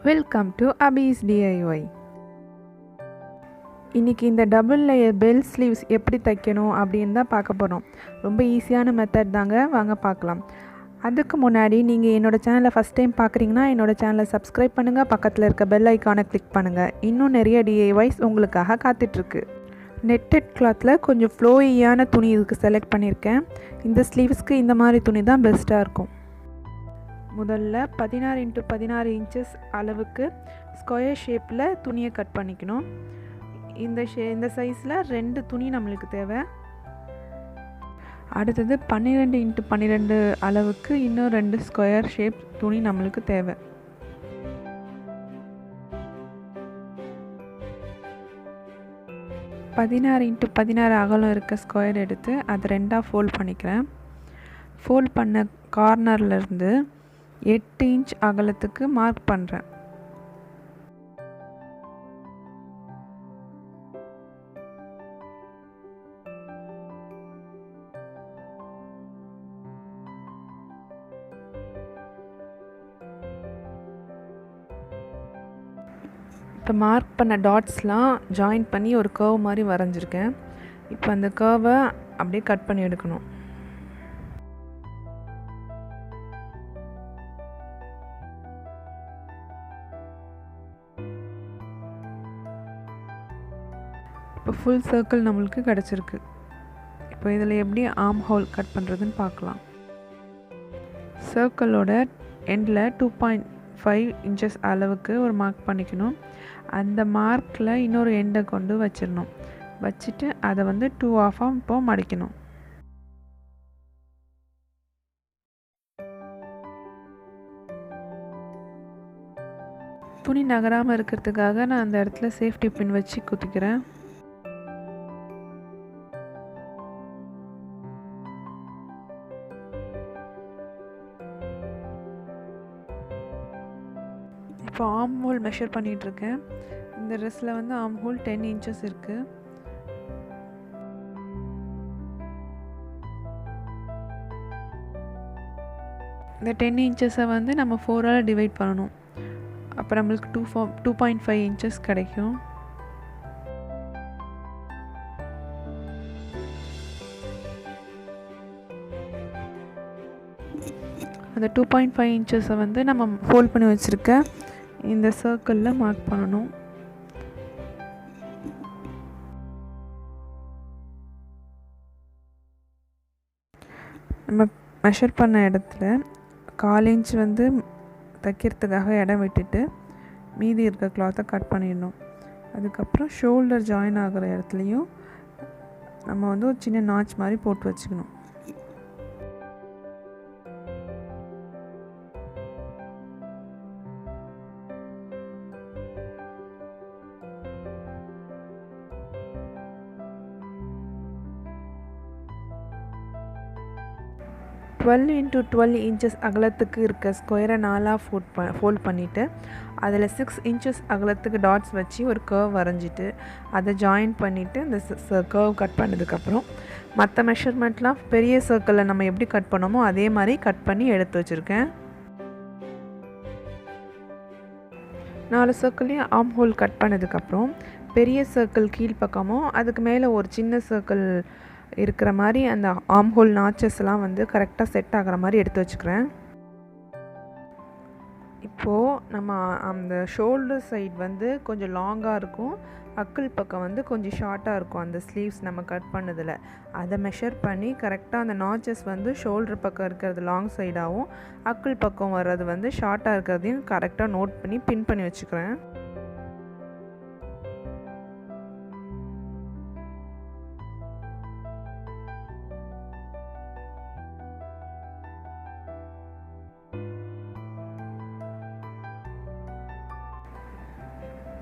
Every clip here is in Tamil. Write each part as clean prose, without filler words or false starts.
Welcome to Hafiz DIY. இன்றைக்கி இந்த டபுள் லேயர் பெல் ஸ்லீவ்ஸ் எப்படி தைக்கணும் அப்படின்னு தான் பார்க்க போகிறோம். ரொம்ப ஈஸியான மெத்தட் தாங்க, வாங்க பார்க்கலாம். அதுக்கு முன்னாடி நீங்கள் என்னோடய சேனலை ஃபஸ்ட் டைம் பார்க்குறீங்கன்னா என்னோடய சேனலை சப்ஸ்கிரைப் பண்ணுங்கள், பக்கத்தில் இருக்க பெல் ஐக்கானை கிளிக் பண்ணுங்கள். இன்னும் நிறைய டிஐஒய்ஸ் உங்களுக்காக காத்துட்ருக்கு. நெட்டட் கிளாத்தில் கொஞ்சம் ஃப்ளோயியான துணி இதுக்கு செலக்ட் பண்ணியிருக்கேன். இந்த ஸ்லீவ்ஸ்க்கு இந்த மாதிரி துணி தான் பெஸ்ட்டாக இருக்கும். முதல்ல 16x16 இன்ச்சஸ் அளவுக்கு ஸ்கொயர் ஷேப்பில் துணியை கட் பண்ணிக்கணும். இந்த சைஸில் 2 துணி நம்மளுக்கு தேவை. அடுத்தது 12x12 அளவுக்கு இன்னும் 2 ஸ்கொயர் ஷேப் துணி நம்மளுக்கு தேவை. பதினாறு அகலம் இருக்க ஸ்கொயர் எடுத்து அதை 2ஆக ஃபோல்ட் பண்ணிக்கிறேன். ஃபோல்ட் பண்ண கார்னர்லேருந்து 8 இன்ச் அகலத்துக்கு மார்க் பண்ணுறேன். இப்போ மார்க் பண்ண டாட்ஸ்லாம் ஜாயின் பண்ணி ஒரு கர்வ் மாதிரி வரைஞ்சிருக்கேன். இப்போ அந்த கர்வை அப்படியே கட் பண்ணி எடுக்கணும். இப்போ ஃபுல் சர்க்கிள் நம்மளுக்கு கிடச்சிருக்கு. இப்போ இதில் எப்படி ஆர்ம் ஹோல் கட் பண்ணுறதுன்னு பார்க்கலாம். சர்க்கிளோட எண்டில் 2.5 இன்ச்சஸ் அளவுக்கு ஒரு மார்க் பண்ணிக்கணும். அந்த மார்க்கில் இன்னொரு எண்டை கொண்டு வச்சிடணும். வச்சுட்டு அதை 2 ஆஃபாக இப்போ மடிக்கணும். துணி நகராமல் இருக்கிறதுக்காக நான் அந்த இடத்துல சேஃப்டி பின் வச்சு குத்திக்கிறேன். இப்போ ஆர்ம் ஹோல் மெஷர் பண்ணிகிட்ருக்கேன். இந்த ட்ரெஸ்ஸில் ஆர்ம் ஹோல் 10 இன்ச்சஸ் இருக்குது. இந்த 10 இன்ச்சஸை நம்ம 4ஆல் டிவைட் பண்ணணும். அப்போ நம்மளுக்கு 2.5 இன்ச்சஸ் கிடைக்கும். அந்த 2.5 இன்ச்சஸை நம்ம ஃபோல்ட் பண்ணி வச்சுருக்க இந்த சர்க்கிளில் மார்க் பண்ணணும். நம்ம மெஷர் பண்ண இடத்துல 1/4 இன்ச் தைக்கிறதுக்காக இடம் விட்டுட்டு மீதி இருக்க கிளாத்தை கட் பண்ணிடணும். அதுக்கப்புறம் ஷோல்டர் ஜாயின் ஆகிற இடத்துலையும் நம்ம ஒரு சின்ன நாச் மாதிரி போட்டு வச்சுக்கணும். - 12x12 இன்ச்சஸ் அகலத்துக்கு இருக்க ஸ்கொயரை 4ஆக ஃபோல்ட் பண்ணிவிட்டு அதில் 6 இன்ச்சஸ் அகலத்துக்கு டாட்ஸ் வச்சு ஒரு கர்வ் வரைஞ்சிட்டு அதை ஜாயின் பண்ணிவிட்டு இந்த கர்வ் கட் பண்ணதுக்கப்புறம் மற்ற மெஷர்மெண்ட்லாம் பெரிய சர்க்கிளில் நம்ம எப்படி கட் பண்ணோமோ அதே மாதிரி கட் பண்ணி எடுத்து வச்சுருக்கேன். 4 சர்க்கிளையும் ஆர்ம் ஹோல் கட் பண்ணதுக்கப்புறம் பெரிய சர்க்கிள் கீழ்ப்பக்கமும் அதுக்கு மேலே ஒரு சின்ன சர்க்கிள் இருக்கிற மாதிரி அந்த ஆர்ம் ஹோல் நாச்சஸ்லாம் கரெக்டாக செட் ஆகிற மாதிரி எடுத்து வச்சுக்கிறேன். இப்போது நம்ம அந்த ஷோல்டர் சைடு கொஞ்சம் லாங்காக இருக்கும், அக்கிள் பக்கம் கொஞ்சம் ஷார்ட்டாக இருக்கும். அந்த ஸ்லீவ்ஸ் நம்ம கட் பண்ணதில் அதை மெஷர் பண்ணி கரெக்டாக அந்த நாச்சஸ் ஷோல்டர் பக்கம் இருக்கிறது லாங் சைடாகவும் அக்கிள் பக்கம் வர்றது ஷார்ட்டாக இருக்கிறதையும் கரெக்டாக நோட் பண்ணி பின் பண்ணி வச்சுக்கிறேன்.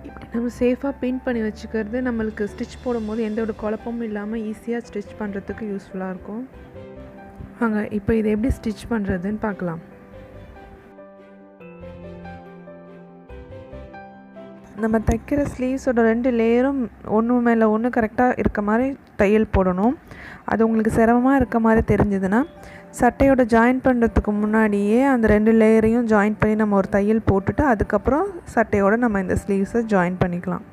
இப்படி நம்ம சேஃபாக பின் பண்ணி வச்சுக்கிறது நம்மளுக்கு ஸ்டிச் போடும்போது எந்த ஒரு குழப்பமும் இல்லாமல் ஈஸியாக ஸ்டிச் பண்ணுறதுக்கு யூஸ்ஃபுல்லாக இருக்கும். வாங்க இப்போ இதை எப்படி ஸ்டிச் பண்ணுறதுன்னு பார்க்கலாம். நம்ம தைக்கிற ஸ்லீவ்ஸோட 2 லேயரும் ஒன்று மேலே ஒன்று கரெக்டாக இருக்க மாதிரி தையல் போடணும். அது உங்களுக்கு சிரமமாக இருக்க மாதிரி தெரிஞ்சதுன்னா சட்டையோட ஜாயின் பண்ணுறதுக்கு முன்னாடியே அந்த 2 லேயரையும் ஜாயின் பண்ணி நம்ம ஒரு தையல் போட்டுட்டு அதுக்கப்புறம் சட்டையோட நம்ம இந்த ஸ்லீவ்ஸை ஜாயின் பண்ணிக்கலாம்.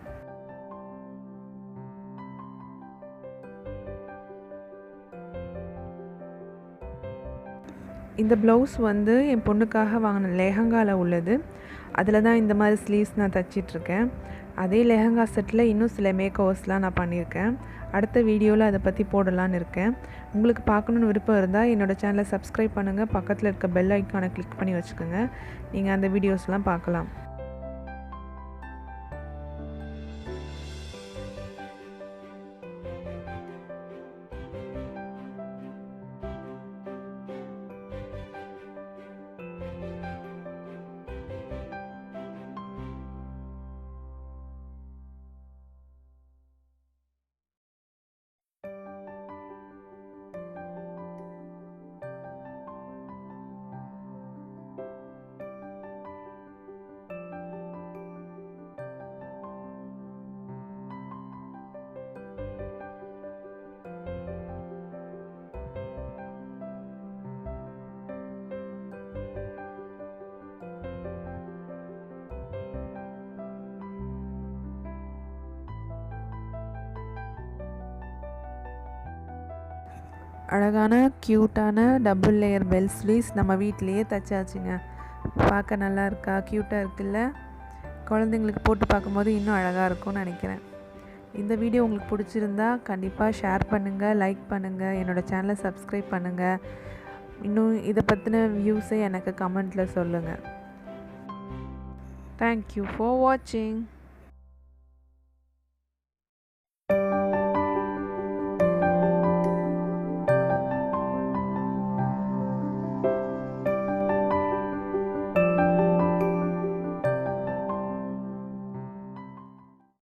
இந்த ப்ளவுஸ் வந்து என் பொண்ணுக்காக வாங்கின லெஹங்காவில் உள்ளது. அதில் தான் இந்த மாதிரி ஸ்லீவ்ஸ் நான் தைச்சிட்ருக்கேன். அதே லெஹங்கா செட்டில் இன்னும் சில மேக் ஓவர்ஸ்லாம் நான் பண்ணியிருக்கேன். அடுத்த வீடியோவில் அதை பற்றி போடலான்னு இருக்கேன். உங்களுக்கு பார்க்கணுன்னு விருப்பம் இருந்தால் என்னோடய சேனலை சப்ஸ்கிரைப் பண்ணுங்கள். பக்கத்தில் இருக்க பெல் ஐக்கானை கிளிக் பண்ணி வச்சுக்கோங்க. நீங்கள் அந்த வீடியோஸ்லாம் பார்க்கலாம். அழகான க்யூட்டான டபுள் லேயர் பெல் ஸ்லீவ்ஸ் நம்ம வீட்டிலையே தைச்சாச்சுங்க. பார்க்க நல்லா இருக்கா? க்யூட்டாக இருக்குல்ல? குழந்தைங்களுக்கு போட்டு பார்க்கும்போது இன்னும் அழகாக இருக்கும்னு நினைக்கிறேன். இந்த வீடியோ உங்களுக்கு பிடிச்சிருந்தா கண்டிப்பாக ஷேர் பண்ணுங்கள், லைக் பண்ணுங்கள், என்னோடய சேனலை சப்ஸ்கிரைப் பண்ணுங்கள். இன்னும் இதை பற்றின வியூஸை எனக்கு கமெண்ட்டில் சொல்லுங்கள். தேங்க்யூ ஃபார் வாட்சிங்.